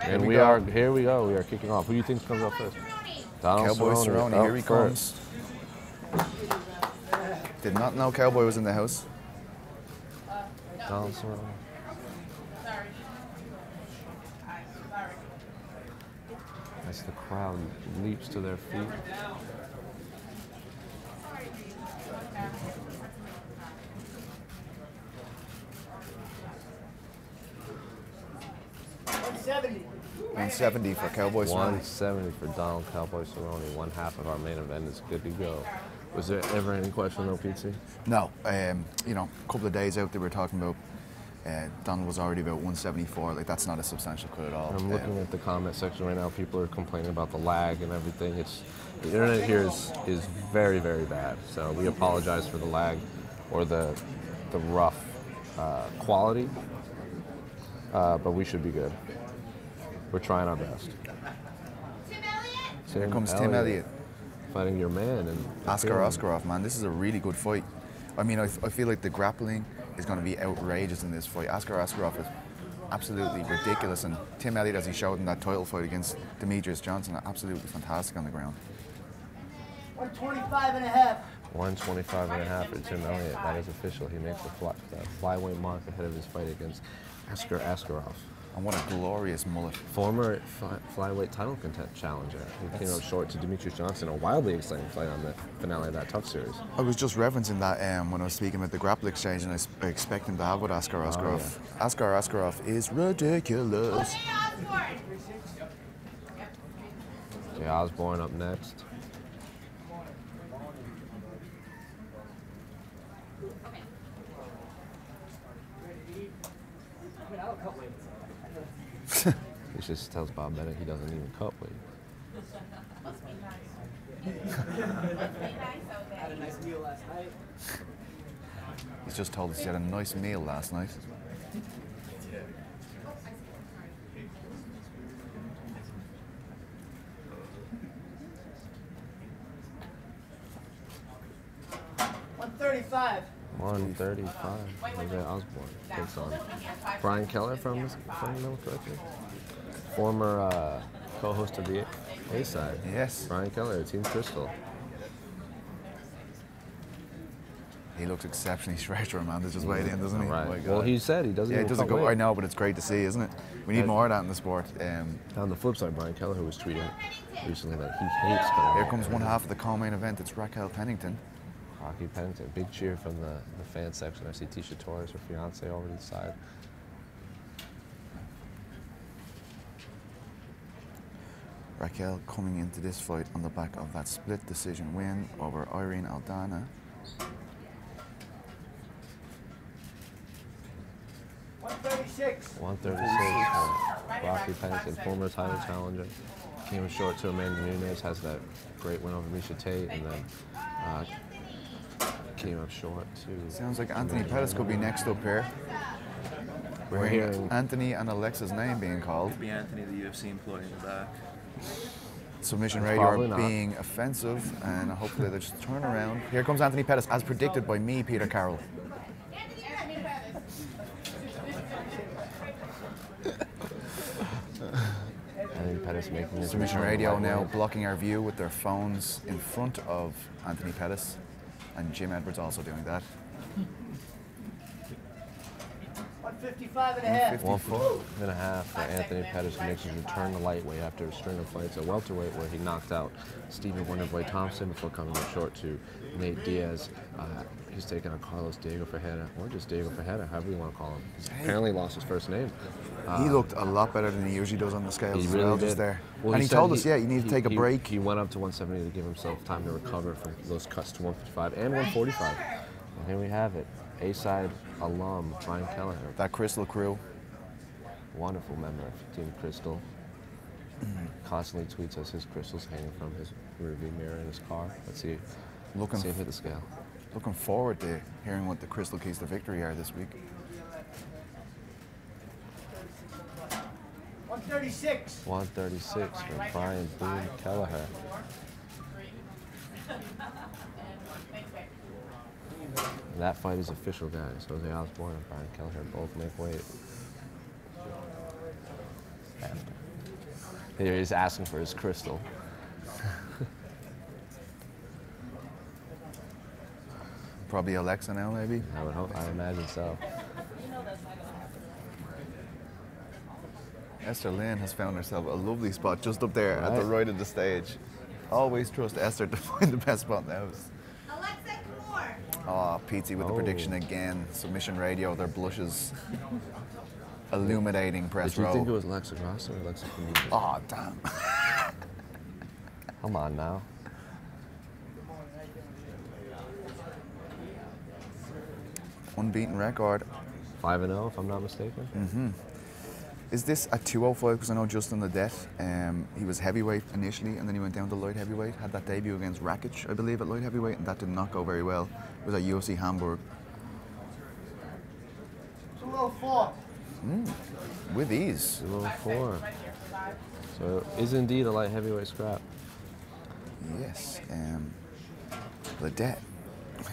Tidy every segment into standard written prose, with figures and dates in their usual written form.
And we are, here we go, we are kicking off. Who do you think comes up first? Cowboy Cerrone, here he comes. Did not know Cowboy was in the house. Donald Cerrone. As the crowd leaps to their feet. $170 for Cowboy Cerrone. $170 for Donald Cowboy Cerrone. One half of our main event is good to go. Was there ever any question though, Pete? No. You know, a couple of days out they were talking about Donald was already about 174. Like, that's not a substantial cut at all. I'm looking at the comment section right now. People are complaining about the lag and everything. The internet here is very, very bad. So we apologize for the lag or the rough quality, but we should be good. We're trying our best. Here comes Tim Elliott. Fighting your man. And Askar Askarov, man. This is a really good fight. I mean, I feel like the grappling is going to be outrageous in this fight. Askar Askarov is absolutely ridiculous. And Tim Elliott, as he showed in that title fight against Demetrius Johnson, absolutely fantastic on the ground. 125 and a half. 125 and a half for Tim Elliott. That is official. He makes the flyweight mark ahead of his fight against Askar Askarov. And what a glorious mullet. Former flyweight title challenger. He came up short to Demetrius Johnson. A wildly exciting fight on the finale of that Tough series. I was just referencing that when I was speaking about the grapple exchange, and I expect him to have with Askar Askarov. Oh, yeah. Askar Askarov is ridiculous. Jay Osborne up next. He just tells Bob Bennett he doesn't even cut weight. Had a nice meal last night. He's just told us he had a nice meal last night. $135. 135. Jose Osborne takes on Brian Keller, if I'm remembering correctly. Former co-host of the A-Side. Yes. Brian Keller, Team Crystal. He looks exceptionally stretched for a man that's just weighed in, doesn't he? Right. Oh my God. Well, he said he doesn't. Yeah, even it doesn't cut go. weight. I know, but it's great to see, isn't it? We need more of that in the sport. On the flip side, Brian Keller, who was tweeting recently that he hates cutting Here weight. comes one half of the co-main event. It's Raquel Pennington. Raquel Pennington, big cheer from the fan section. I see Tisha Torres, her fiance, over to the side. Raquel coming into this fight on the back of that split decision win over Irene Aldana. $136. 136. Raquel Pennington, former title challenger, came short to Amanda Nunes, has that great win over Misha Tate, and then came up short to... Sounds like Anthony Pettis could be next up here. We're hearing Anthony and Alexa's name being called. Could be Anthony, the UFC employee in the back. Submission Radio are being offensive, and hopefully they'll just turn around. Here comes Anthony Pettis, as predicted by me, Peter Carroll. Anthony Pettis making his Submission return Radio lightweight. now blocking our view with their phones in front of Anthony Pettis, and Jim Edwards also doing that. 155 and a half. 1.5 for Anthony Pettis, who makes his return to lightweight after a string of fights at welterweight, where he knocked out Stephen Wonderboy Thompson before coming up short to Nate Diaz. He's taking on Carlos Diego Ferreira, or just Diego Ferreira, however you want to call him. He's apparently lost his first name. He looked a lot better than he usually does on the scales. He as really well, did. just there. Well, and he said told us, yeah, you need to take a break. He went up to 170 to give himself time to recover from those cuts to 155 and 145. And here we have it. A-side alum, Brian Kelleher. That Crystal crew. Wonderful member of Team Crystal. Constantly tweets us his crystals hanging from his rearview mirror in his car. Let's see. See him hit the scale. Looking forward to hearing what the crystal keys to victory are this week. 136. 136 for Brian Boone Kelleher. And that fight is official, guys. Jose Osborne and Brian Kelleher both make weight. Here he's asking for his crystal. Probably Alexa now, maybe. I would hope. I imagine so. Esther Lynn has found herself a lovely spot just up there at the Right. right of the stage. Always trust Esther to find the best spot in the house. Alexa, come more. Oh, Pizzi with the Oh. prediction again. Submission radio, their blushes. Illuminating press Did you think it row. was Alexa Grasso or Alexa Pennington? Oh, damn. Come on now. Unbeaten record. 5-0, if I'm not mistaken. Is this at 205? Because I know Justin Ledet, he was heavyweight initially, and then he went down to light heavyweight. Had that debut against Rakic, I believe, at light heavyweight, and that did not go very well. It was at UFC Hamburg. 204. With ease. 204. So is indeed a light heavyweight scrap. Yes. Ledet.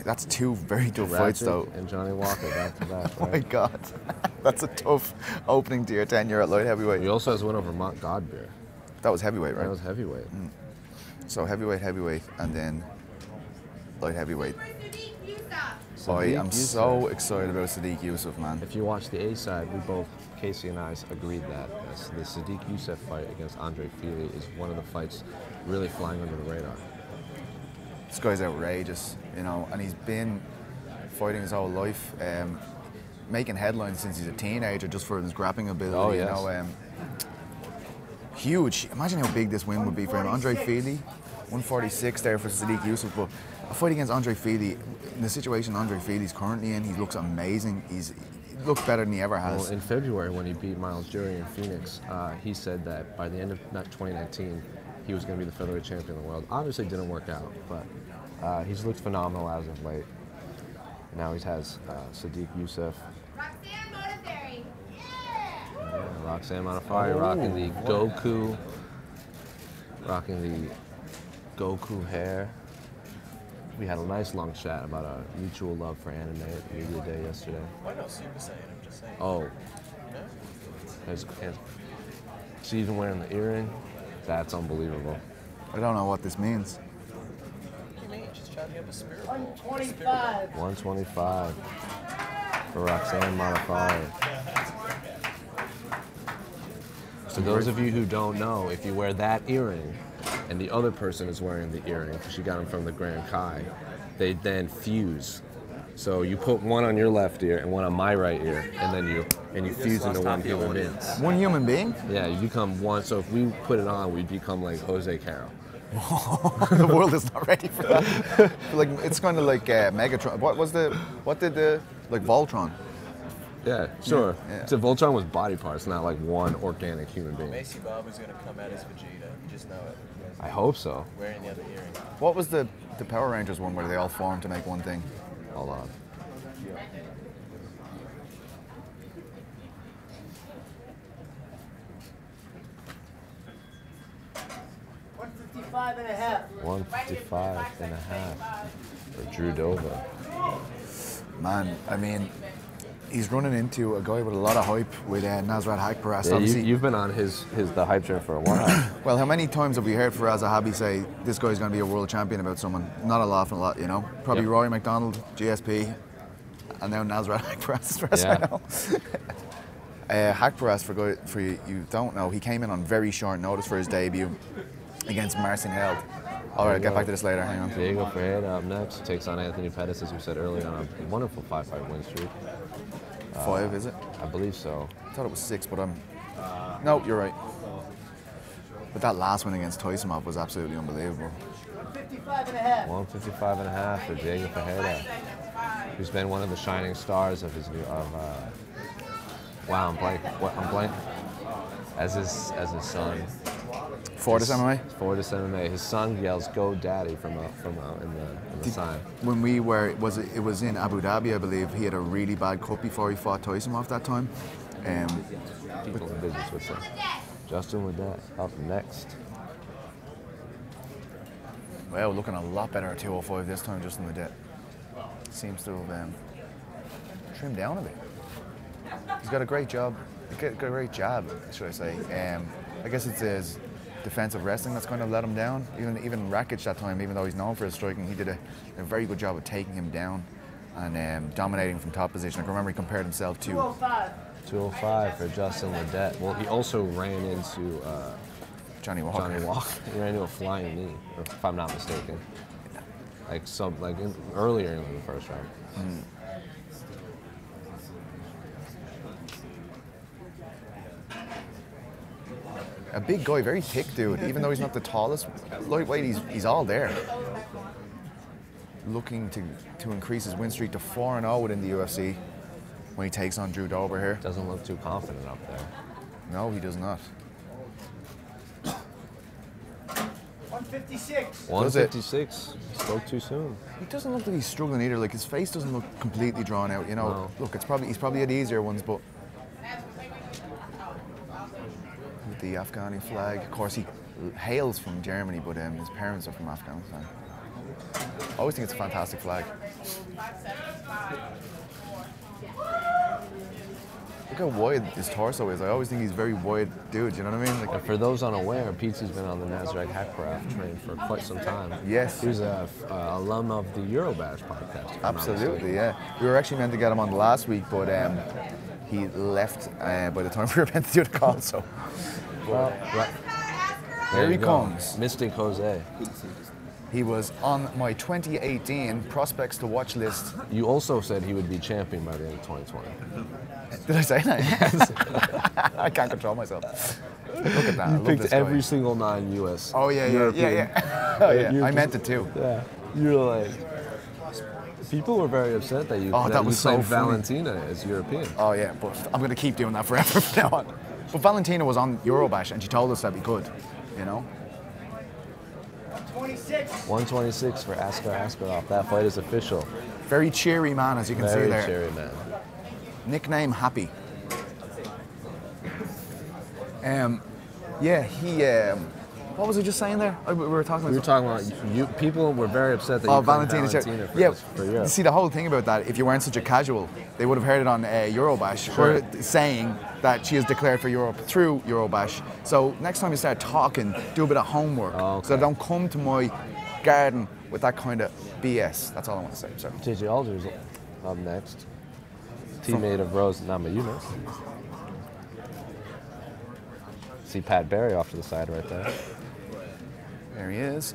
That's two very tough fights, Ratchet though. and Johnny Walker back to back, Oh my right? God. That's a tough opening to your tenure at light heavyweight. He also has win over Mont Godbeer. That was heavyweight, right? That was heavyweight. So heavyweight, and then light heavyweight. I Sadiq am Youssef. so excited about Sadiq Youssef, man. If you watch the A side, we both, Casey and I, agreed that the Sadiq Youssef fight against Andre Fili is one of the fights really flying under the radar. This guy's outrageous, you know, and he's been fighting his whole life, making headlines since he's a teenager just for his grappling ability. Oh, You yes. know, huge. Imagine how big this win would be for him. Andre Fili, 146 there for Sadiq Youssef, but a fight against Andre Fili, in the situation Andre Fili's currently in, he looks amazing. He looks better than he ever has. Well, in February, when he beat Miles Jury in Phoenix, he said that by the end of 2019, he was going to be the featherweight champion of the world. Obviously, it didn't work out, but he's looked phenomenal as of late. Now he has Sadiq Youssef, Roxanne Modafferi. Roxanne Modafferi rocking the Goku hair. We had a nice long chat about our mutual love for anime at Media Day yesterday. Why not Super Saiyan? I'm just saying. Oh, she's even wearing the earring. That's unbelievable. I don't know what this means. What do you mean? She's trying to have a spirit. 125. 125 for Roxanne Modafferi. So those of you who don't know, if you wear that earring and the other person is wearing the earring, because she got them from the Grand Kai, they then fuse. So you put one on your left ear and one on my right ear, and then you fuse into one human being. One human being? Yeah, you become one. So if we put it on, we become like Jose Caro. The world is not ready for that. Like it's kind of like Megatron. What did the Voltron? Yeah, sure. Yeah. So Voltron was body parts, not like one organic human being. Macy Bob is going to come out as Vegeta. You just know it. I hope so. Wearing the other earring. What was the Power Rangers one where they all formed to make one thing? Hold on. 155 and a half. 155 and a half for Drew Dover. Man, I mean, he's running into a guy with a lot of hype with Nasrat Haqparast. Yeah, Obviously, you've been on the hype train for a while. well, how many times have we heard Faraz Zahabi say this guy's going to be a world champion about someone? Not a lot, you know. Probably Yep. Rory McDonald, GSP, and now Nasrat Haqparast. Yeah. Haqparast, for you don't know, he came in on very short notice for his debut against Marcin Held. All right, I'll get back to this later. Hang on. Diego Ferreira up next takes on Anthony Pettis, as we said earlier, on a wonderful 5-fight win streak. 5, is it? I believe so. I thought it was 6, but no, you're right. But that last one against Tyson was absolutely unbelievable. 155 and a half. 155 and a half for Diego Ferreira, who's been one of the shining stars of his new wow, I'm blank. As his son. Fortis MMA? Fortis MMA. His son yells "Go Daddy" from in the sign. When we were, it was in Abu Dhabi, I believe. He had a really bad cut before he fought Tyson that time. People in business would say. Justin with that up next. Well, looking a lot better at 205 this time, Justin Ledet. Seems to have trimmed down a bit. He's got a great job. Got a great jab, should I say. I guess it's his defensive wrestling that's kind of let him down. Even Rakic that time, even though he's known for his striking, he did a very good job of taking him down and dominating from top position. I can remember he compared himself to 205. 205 for Justin Ledet. Well, he also ran into Johnny Walker. He ran into a flying knee, if I'm not mistaken. Earlier in the first round. A big guy, very thick dude. Even though he's not the tallest lightweight, he's all there. Looking to increase his win streak to 4-0 within the UFC when he takes on Drew Dober here. Doesn't look too confident up there. No, he does not. 156. 156. Spoke too soon. He doesn't look like he's struggling either. Like his face doesn't look completely drawn out. You know, No. look, he's probably had easier ones, but with the Afghani flag. Of course, he hails from Germany, but his parents are from Afghanistan. I always think it's a fantastic flag. Look how wide his torso is. I always think he's a very wide dude, you know what I mean? Like, And for those unaware, Petes's been on the Nasdaq Hackcraft train for quite some time. Yes. He was an alum of the Eurobash podcast. if I'm not absolutely, mistaken. yeah. We were actually meant to get him on last week, but he left by the time we were meant to do the call, so. Well, right. Here There he you go. comes. Mystic Jose. He was on my 2018 prospects to watch list. You also said he would be champion by the end of 2020. Did I say that? Yes. I can't control myself. Look at that. I You love picked this guy. every single non-US. Oh yeah. European. Oh yeah. You're I just- meant it too. Yeah. You're like. People were very upset that you, Oh, that was so played funny. Valentina as European. Oh yeah, but I'm gonna keep doing that forever from now on. But Valentina was on Eurobash and she told us that we could, you know. 26. 126 for Askar Askarov. That fight is official. Very cheery man, as you can Very see there. cheery man. Nickname Happy. Yeah, he. What was I just saying there? We were talking about. We were talking about you. People were very upset that you Oh, played Valentina's Valentina for, yeah. for Europe. See, the whole thing about that, if you weren't such a casual, they would have heard it on Eurobash. Sure. We're saying that she is declared for Europe through Eurobash. So next time you start talking, do a bit of homework. Oh, okay. So don't come to my garden with that kind of BS. That's all I want to say. Sorry. JJ Aldridge up next. Teammate of Rose Namajunas. See Pat Barry off to the side right there. There he is.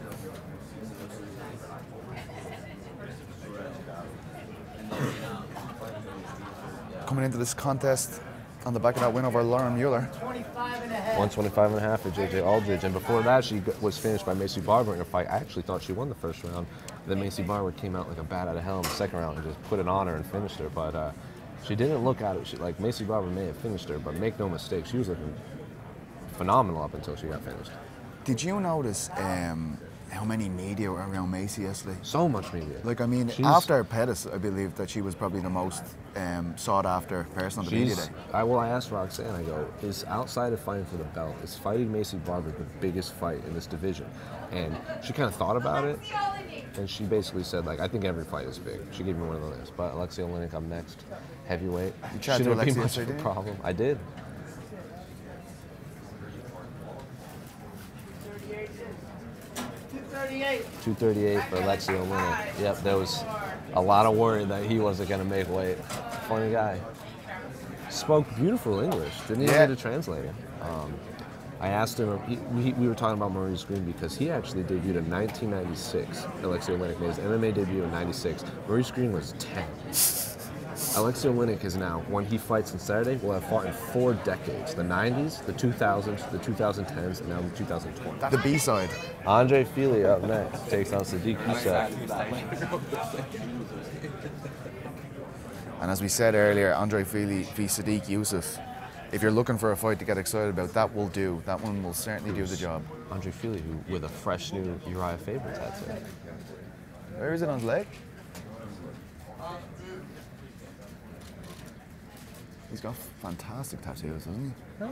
Coming into this contest on the back of that win over Lauren Mueller. 25 and a half. 125 and a half for JJ Aldridge. And before that, she was finished by Macy Barber in a fight. I actually thought she won the first round. Then Macy Barber came out like a bat out of hell in the second round and just put it on her and finished her. But she didn't look at it. Like Macy Barber may have finished her, but make no mistake, she was looking phenomenal up until she got finished. Did you notice how many media were around Macy yesterday? So much media. Like, I mean, She's- after Pettis, I believe that she was probably the most sought after person on the media day. I asked Roxanne, I go, is outside of fighting for the belt, is fighting Macy Barber the biggest fight in this division? And she kind of thought about it, and she basically said, like, I think every fight is big. She gave me one of the lists. But Alexei Oleinik up next, heavyweight. You chatted to Shouldn't be Alexei much of yesterday, a didn't you? problem. I did. 238. 238 for Alexei Oleinik. Yep, there was a lot of worry that he wasn't going to make weight. Funny guy. Spoke beautiful English. Didn't even Yeah. need a translator. I asked him, we were talking about Maurice Greene because he actually debuted in 1996. Alexei Oleinik made his MMA debut in 96. Maurice Greene was 10. Alexei Oleinik is now, when he fights on Saturday, will have fought in 4 decades. The 90s, the 2000s, the 2010s, and now the 2020s. The B-side. Andre Fili up next takes on Sadiq Youssef. And as we said earlier, Andre Fili v Sadiq Youssef. If you're looking for a fight to get excited about, that will do. That one will certainly do the job. Andre Fili, who with a fresh new Uriah Faber tattoo. Where is it on his leg? He's got fantastic tattoos, doesn't he?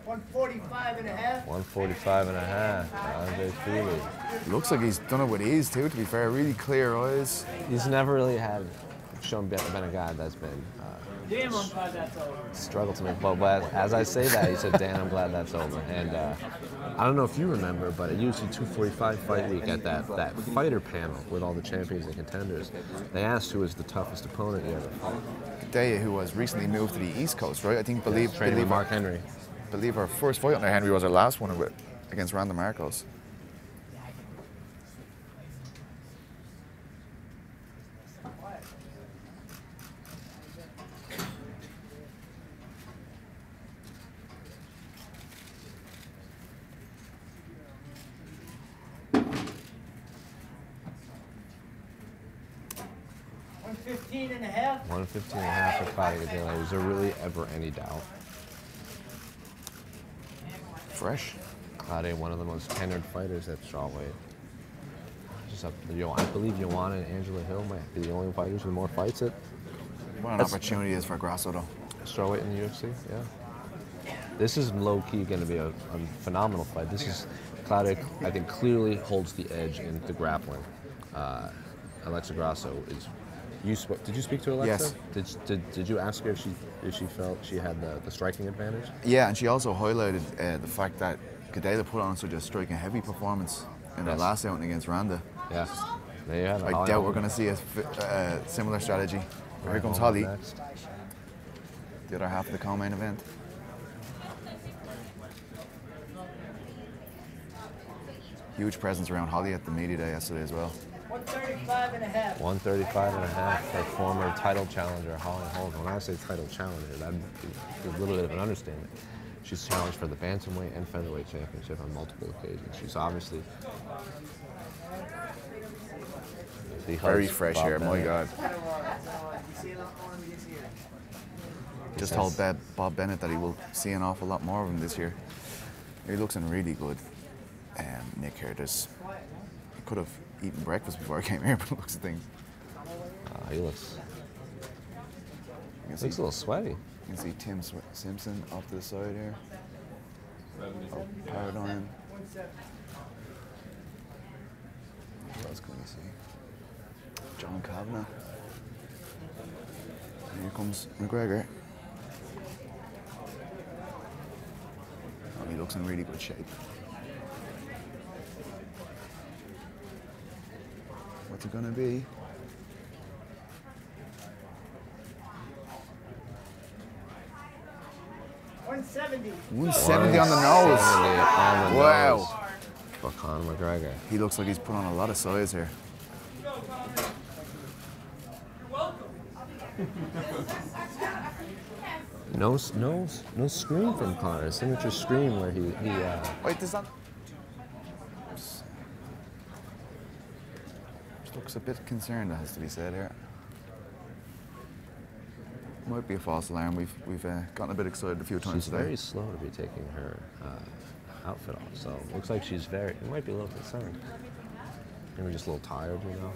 145 and a half. 145 and a half. Andre Fili. Looks like he's done it with ease too, to be fair. Really clear eyes. He's never really had shown been a guy that's been Damn, I'm glad that's over. struggled to make. But as I say that, he said, "Dan, I'm glad that's over." And I don't know if you remember, but at UFC 245 fight week at that fighter panel with all the champions and contenders, they asked who was the toughest opponent you ever fought. Daya, who was recently moved to the East Coast, right? I think Training with Mark Henry. believe our first fight under Henry was our last one against Randa Marcos. $115 and a half. 115 and a half for Claudia Gadelha. Was there really ever any doubt? Fresh. Claudia, one of the most tenured fighters at strawweight. Just up, I believe Joanna and Angela Hill might be the only fighters with more fights at What an opportunity is for Grasso, though. strawweight in the UFC. Yeah. This is low key going to be a phenomenal fight. This is Claudia. I think clearly holds the edge in the grappling. Alexa Grasso is. Did you speak to Alexa? Yes. Did you ask her if she felt she had the striking advantage? Yeah, and she also highlighted the fact that Gadelha put on such a striking heavy performance in her Yes. last outing against Randa. Yes. There you have it. I doubt we're going to see a similar strategy. Here comes Holly, Next. the other half of the co-main event. Huge presence around Holly at the media day yesterday as well. 135 and a half. 135 and a half for former title challenger Holly Holm. When I say title challenger, that'd be a little bit of an understatement. She's challenged for the bantamweight and featherweight championship on multiple occasions. She's obviously the Very host, fresh Bob hair, my Bennett. God. Just told Bob Bennett that he will see an awful lot more of him this year. He looks in really good nick here. He could have eaten breakfast before I came here, but looks at things. He looks You a little sweaty. You can see Tim Simpson off to the side here. Oh, Paradigm. What else can we see? John Kavanagh. And here comes McGregor. Oh, he looks in really good shape. What's it gonna be? $170. 170 on the nose. 170 on the Wow. nose for Conor McGregor. He looks like he's put on a lot of size here. No scream from Conor. Signature scream where he Wait, does that? Just looks a bit concerned, that has to be said here. Might be a false alarm. We've gotten a bit excited a few times she's today. very slow to be taking her outfit off. So it looks like she's it might be a little concerned. Maybe just a little tired, you know.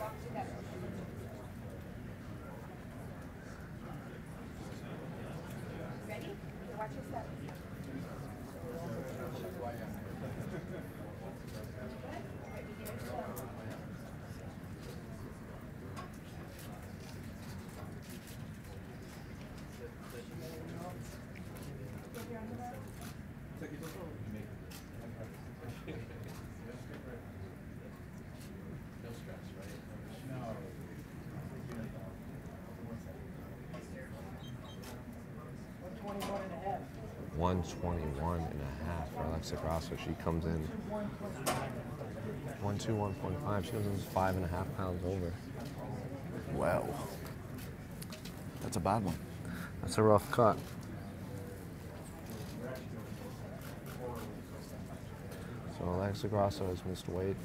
$121 and a half for Alexa Grasso. She comes in 121, 1.5. She comes in 5.5 pounds over. Wow. That's a bad one. That's a rough cut. So Alexa Grasso has missed weight.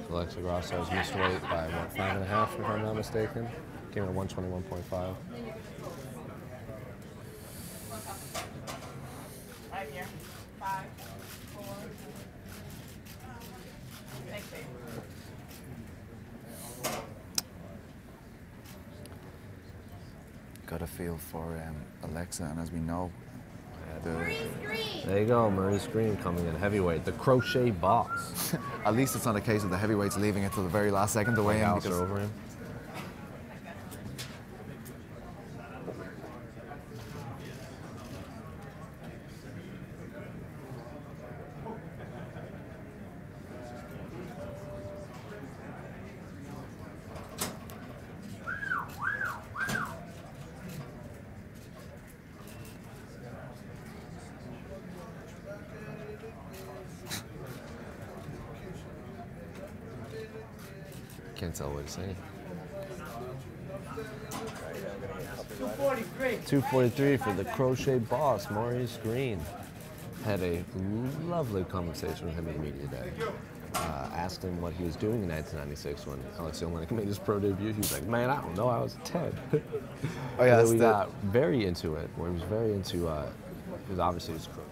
Alexa Grasso has missed weight by what, 5.5 if I'm not mistaken. Came in at 121.5. Right here. 5, 4. Thanks, babe. got a feel for Alexa, and as we know, Maurice Greene. There you go, Maurice Greene coming in heavyweight, the crochet boss. at least it's not a case of the heavyweights leaving it till the very last second to weigh in. Alistair Because over him. Can't tell what he's saying. 243. 243 for the crochet boss, Maurice Greene. Had a lovely conversation with him in the media today. Asked him what he was doing in 1996 when Alex Olenek made his pro debut. He was like, man, I don't know, I was 10. oh yeah, We got very into it, where he was very into, because obviously he was crook.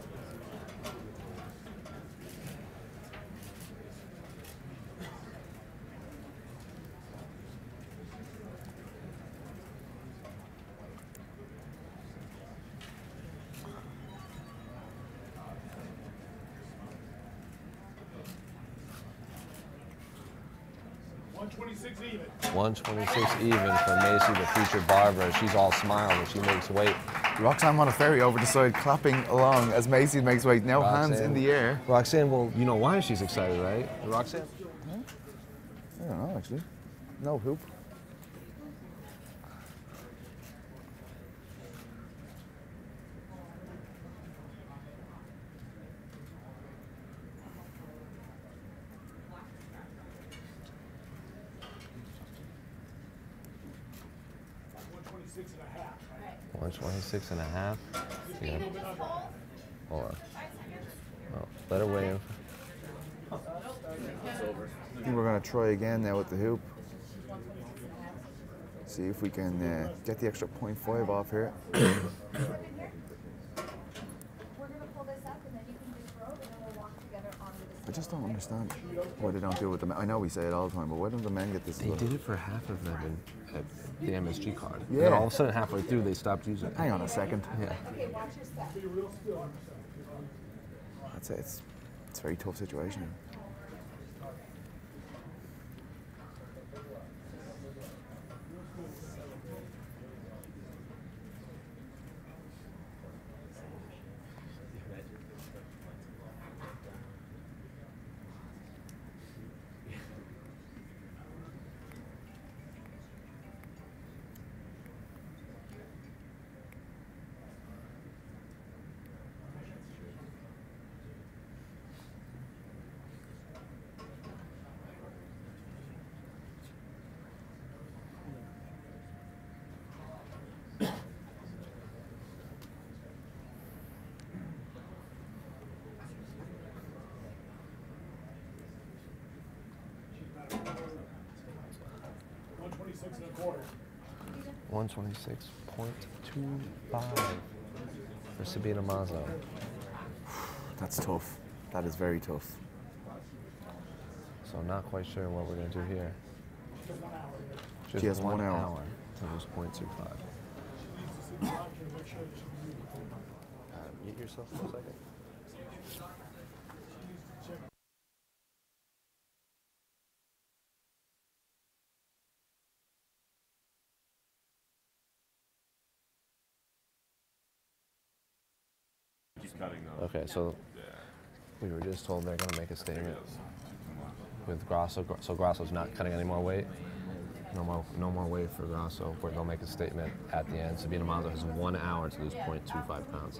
Even. 126 even for Macy, the future barber. She's all smile when she makes weight. Roxanne Modafferi over the side clapping along as Macy makes weight. Now hands in the air. Roxanne, well, you know why she's excited, right? Roxanne? I don't know, actually. No hoop. Six and a half. 126 and a half. Yeah. Hold on. Oh, let her weigh in. I think we're going to try again now with the hoop. See if we can get the extra 0.5 off here. We're gonna pull this up and then you can just roll and then we'll walk together onto I just don't understand why they don't do it with the men. I know we say it all the time, but why don't the men get this? They did it for half of them at the MSG card. And Yeah. then all of a sudden, halfway through, they stopped using it. Hang on a second. Yeah. Okay, watch your step. That's it. It's a very tough situation. $126 and a quarter. 126.25 for Sabina Mazo. That's tough. That is very tough. So not quite sure what we're going to do here. She has 1 hour. to lose 0.25. Mute yourself for a second. Okay, so we were just told they're going to make a statement with Grasso. So Grasso's not cutting any more weight. No more weight for Grasso. They'll make a statement at the end. Sabina Mazo has 1 hour to lose 0.25 pounds.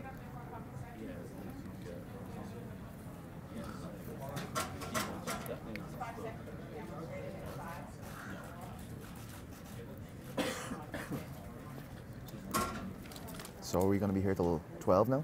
So are we going to be here till 12 now?